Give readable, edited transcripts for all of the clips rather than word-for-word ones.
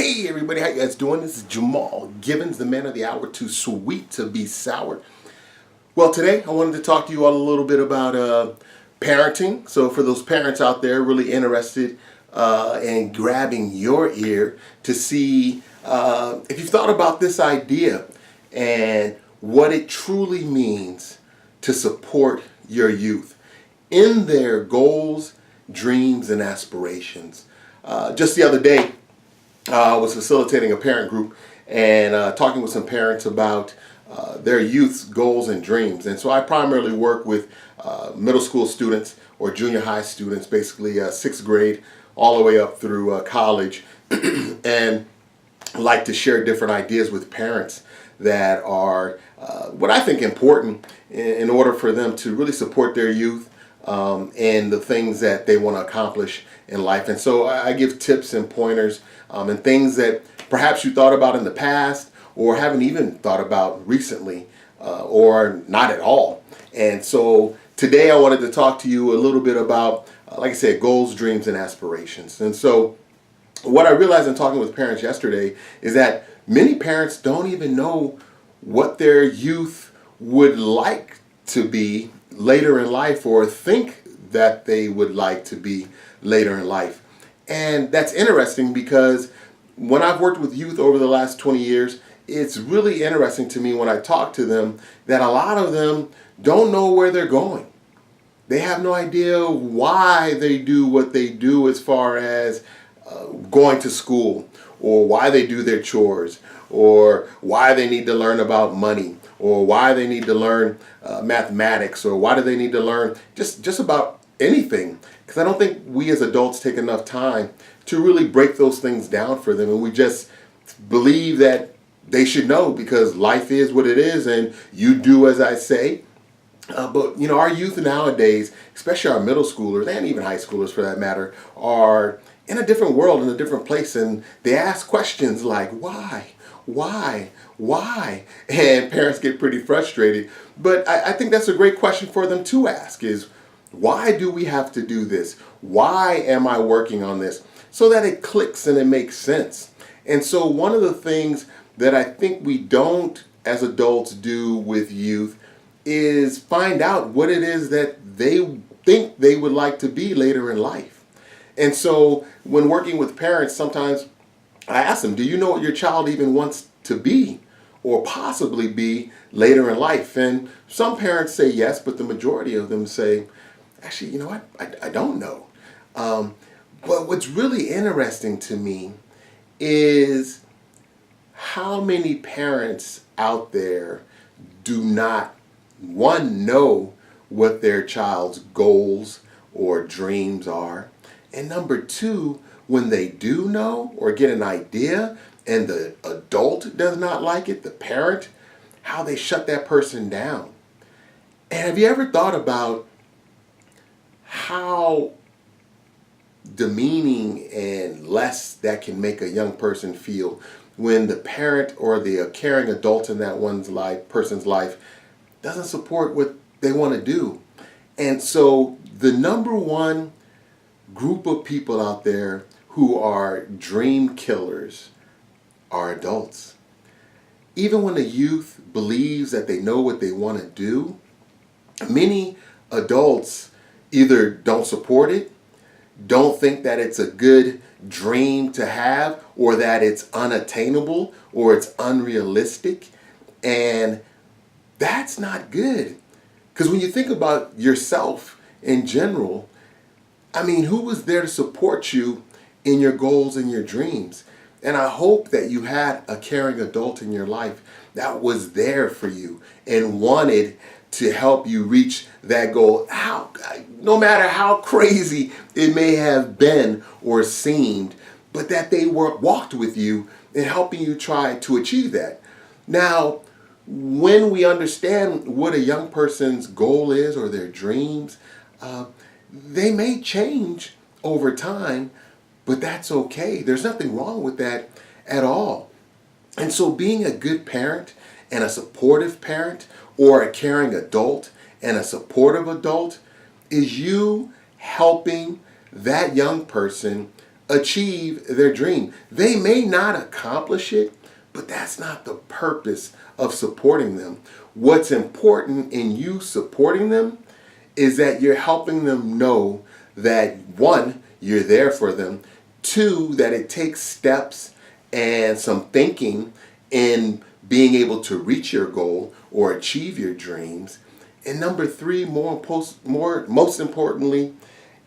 Hey everybody, how you guys doing? This is Jamal Gibbons, the man of the hour, too sweet to be sour. Well, today I wanted to talk to you all a little bit about parenting. So for those parents out there really interested in grabbing your ear to see if you've thought about this idea and what it truly means to support your youth in their goals, dreams, and aspirations. Just the other day, I was facilitating a parent group and talking with some parents about their youth's goals and dreams. And so I primarily work with middle school students or junior high students, basically sixth grade all the way up through college, and like to share different ideas with parents that are what I think important in order for them to really support their youth and the things that they want to accomplish in life. And so I give tips and pointers and things that perhaps you thought about in the past or haven't even thought about recently or not at all. And so today I wanted to talk to you a little bit about, like I said, goals, dreams, and aspirations. And so what I realized in talking with parents yesterday is that many parents don't even know what their youth would like to be later in life or think that they would like to be later in life. And that's interesting because when I've worked with youth over the last 20 years, it's really interesting to me when I talk to them that a lot of them don't know where they're going. They have no idea why they do what they do as far as going to school, or why they do their chores, or why they need to learn about money, or why they need to learn mathematics, or why do they need to learn just about anything. Because I don't think we as adults take enough time to really break those things down for them, and we just believe that they should know because life is what it is and you do as I say. But you know, our youth nowadays, especially our middle schoolers and even high schoolers for that matter, are in a different world, in a different place, and they ask questions like why, and parents get pretty frustrated. But I think that's a great question for them to ask is, why do we have to do this? Why am I working on this? So that it clicks and it makes sense. And so one of the things that I think we don't as adults do with youth is find out what it is that they think they would like to be later in life. And so when working with parents, sometimes I ask them, do you know what your child even wants to be or possibly be later in life? And some parents say yes, but the majority of them say, actually, you know what, I don't know. But what's really interesting to me is how many parents out there do not, one, know what their child's goals or dreams are, and number two, when they do know or get an idea and the adult does not like it, the parent, how they shut that person down. And have you ever thought about how demeaning and less that can make a young person feel when the parent or the caring adult in that person's life doesn't support what they want to do? And so the number one group of people out there who are dream killers are adults. Even when a youth believes that they know what they want to do, many adults either don't support it, don't think that it's a good dream to have, or that it's unattainable or it's unrealistic. And that's not good. Because when you think about yourself in general, I mean, who was there to support you in your goals and your dreams? And I hope that you had a caring adult in your life that was there for you and wanted to help you reach that goal, no matter how crazy it may have been or seemed, but that they walked with you in helping you try to achieve that. Now, when we understand what a young person's goal is or their dreams, they may change over time, but that's okay. There's nothing wrong with that at all. And so being a good parent and a supportive parent, or a caring adult and a supportive adult, is you helping that young person achieve their dream. They may not accomplish it, but that's not the purpose of supporting them. What's important in you supporting them is that you're helping them know that, one, you're there for them, two, that it takes steps and some thinking in being able to reach your goal or achieve your dreams. And number three, most importantly,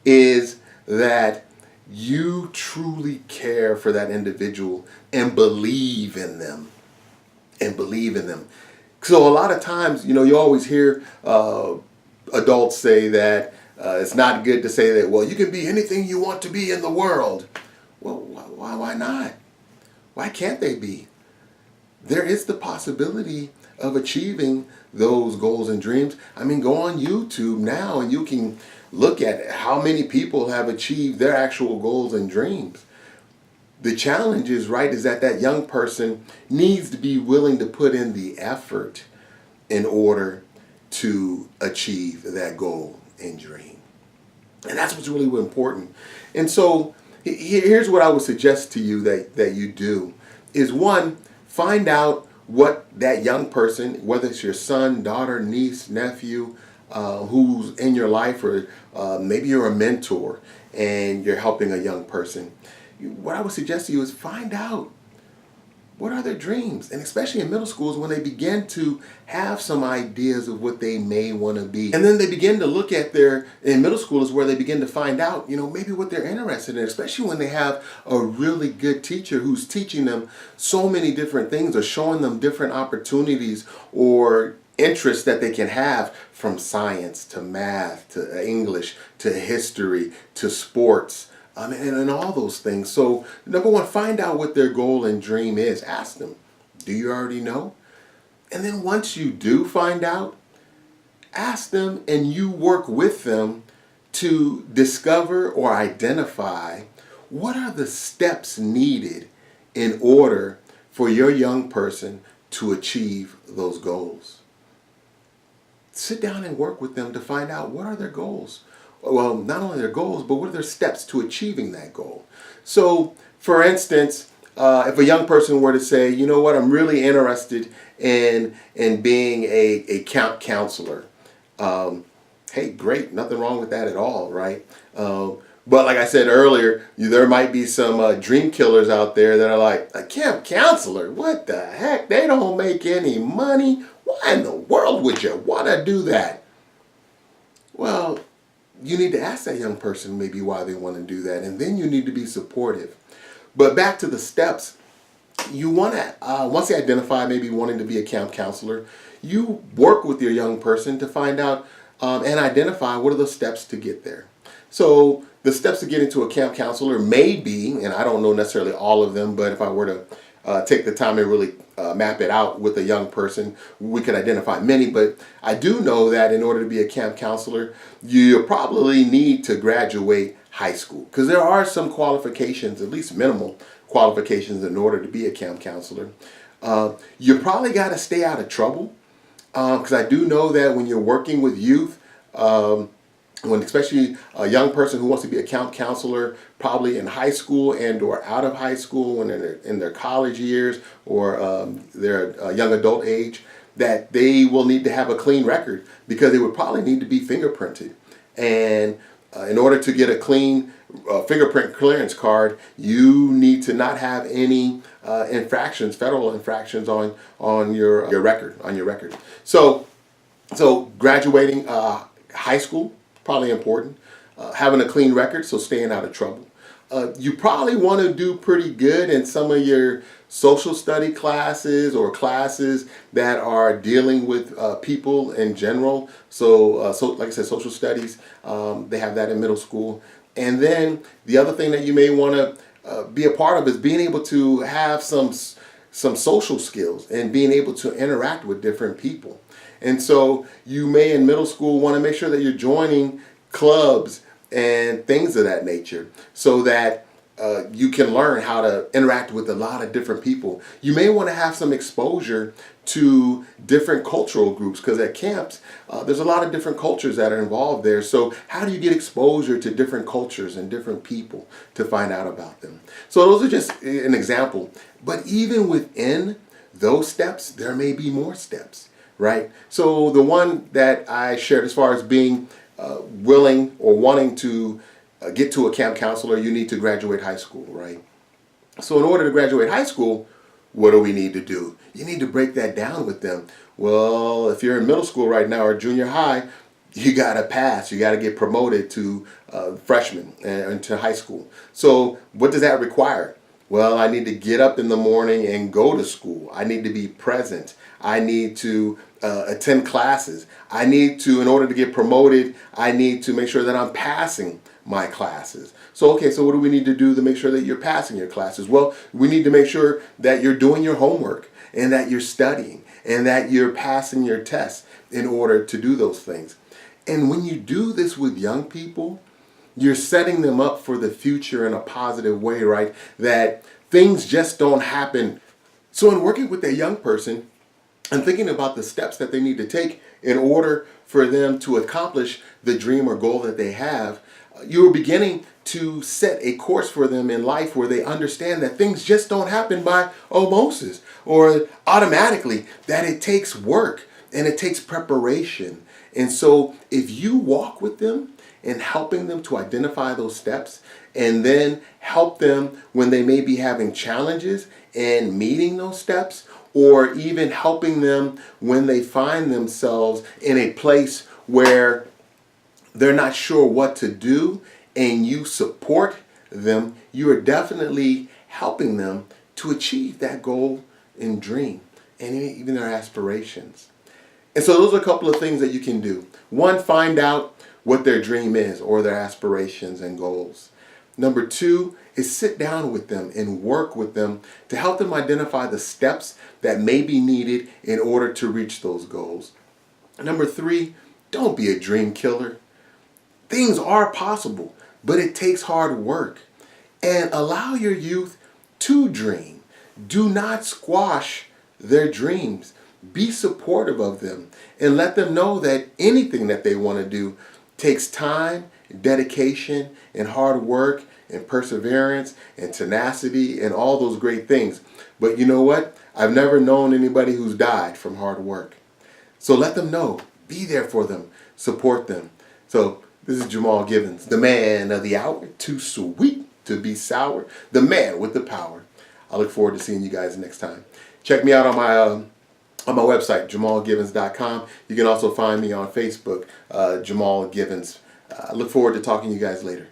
is that you truly care for that individual and believe in them. So a lot of times, you always hear adults say that it's not good to say that, well, you can be anything you want to be in the world. Well, why not? Why can't they be? There is the possibility of achieving those goals and dreams. I mean, go on YouTube now and you can look at how many people have achieved their actual goals and dreams. The challenge is that young person needs to be willing to put in the effort in order to achieve that goal and dream. And that's what's really important. And so here's what I would suggest to you that you do is, one, find out what that young person, whether it's your son, daughter, niece, nephew, who's in your life, or maybe you're a mentor and you're helping a young person. What I would suggest to you is find out what are their dreams, and especially in middle schools when they begin to have some ideas of what they may want to be. And then they begin to look at in middle school is where they begin to find out, maybe what they're interested in, especially when they have a really good teacher who's teaching them so many different things or showing them different opportunities or interests that they can have, from science to math to English to history to sports. And all those things. So, number one, find out what their goal and dream is. Ask them, do you already know? And then once you do find out, ask them and you work with them to discover or identify what are the steps needed in order for your young person to achieve those goals. Sit down and work with them to find out what are their goals. Well, not only their goals, but what are their steps to achieving that goal. So, for instance, if a young person were to say, you know what, I'm really interested in being a camp counselor. Hey, great, nothing wrong with that at all, right? But like I said earlier, there might be some dream killers out there that are like, a camp counselor? What the heck? They don't make any money. Why in the world would you want to do that? Well, you need to ask that young person maybe why they want to do that, and then you need to be supportive. But back to the steps, you want to, once they identify maybe wanting to be a camp counselor, you work with your young person to find out and identify what are the steps to get there. So the steps to get into a camp counselor may be, and I don't know necessarily all of them, but if I were to take the time and really map it out with a young person, we could identify many. But I do know that in order to be a camp counselor, you probably need to graduate high school, because there are some qualifications, at least minimal qualifications, in order to be a camp counselor. You probably got to stay out of trouble, because I do know that when you're working with youth, when especially a young person who wants to be a camp counselor, probably in high school and or out of high school, when they're in their college years or their young adult age, that they will need to have a clean record, because they would probably need to be fingerprinted. And in order to get a clean fingerprint clearance card, you need to not have any infractions, federal infractions on your record. So graduating high school, probably important. Having a clean record, so staying out of trouble. You probably want to do pretty good in some of your social study classes or classes that are dealing with people in general. So like I said, social studies, they have that in middle school. And then the other thing that you may want to be a part of is being able to have some social skills and being able to interact with different people. And so you may in middle school want to make sure that you're joining clubs and things of that nature, so that you can learn how to interact with a lot of different people. You may want to have some exposure to different cultural groups, because at camps there's a lot of different cultures that are involved there. So how do you get exposure to different cultures and different people to find out about them? So those are just an example. But even within those steps, there may be more steps, right? So the one that I shared as far as being willing or wanting to get to a camp counselor, you need to graduate high school, right? So in order to graduate high school, what do we need to do? You need to break that down with them. Well, if you're in middle school right now or junior high, you got to pass. You got to get promoted to freshman and to high school. So what does that require? Well, I need to get up in the morning and go to school. I need to be present. I need to attend classes. I need to, in order to get promoted, I need to make sure that I'm passing my classes. So, okay, so what do we need to do to make sure that you're passing your classes? Well, we need to make sure that you're doing your homework and that you're studying and that you're passing your tests in order to do those things. And when you do this with young people, you're setting them up for the future in a positive way, right? That things just don't happen. So in working with a young person and thinking about the steps that they need to take in order for them to accomplish the dream or goal that they have, you're beginning to set a course for them in life where they understand that things just don't happen by osmosis or automatically, that it takes work and it takes preparation. And so if you walk with them in helping them to identify those steps and then help them when they may be having challenges in meeting those steps, or even helping them when they find themselves in a place where they're not sure what to do, and you support them, you are definitely helping them to achieve that goal and dream and even their aspirations. And so those are a couple of things that you can do. One, find out what their dream is or their aspirations and goals. Number two is sit down with them and work with them to help them identify the steps that may be needed in order to reach those goals. Number three, don't be a dream killer. Things are possible, but it takes hard work. And allow your youth to dream. Do not squash their dreams. Be supportive of them and let them know that anything that they want to do takes time, dedication, and hard work, and perseverance, and tenacity, and all those great things. But you know what? I've never known anybody who's died from hard work. So let them know. Be there for them. Support them. So this is Jamal Givens, the man of the hour, too sweet to be sour, the man with the power. I look forward to seeing you guys next time. Check me out on my website, jamalgivens.com. You can also find me on Facebook, Jamal Givens. I look forward to talking to you guys later.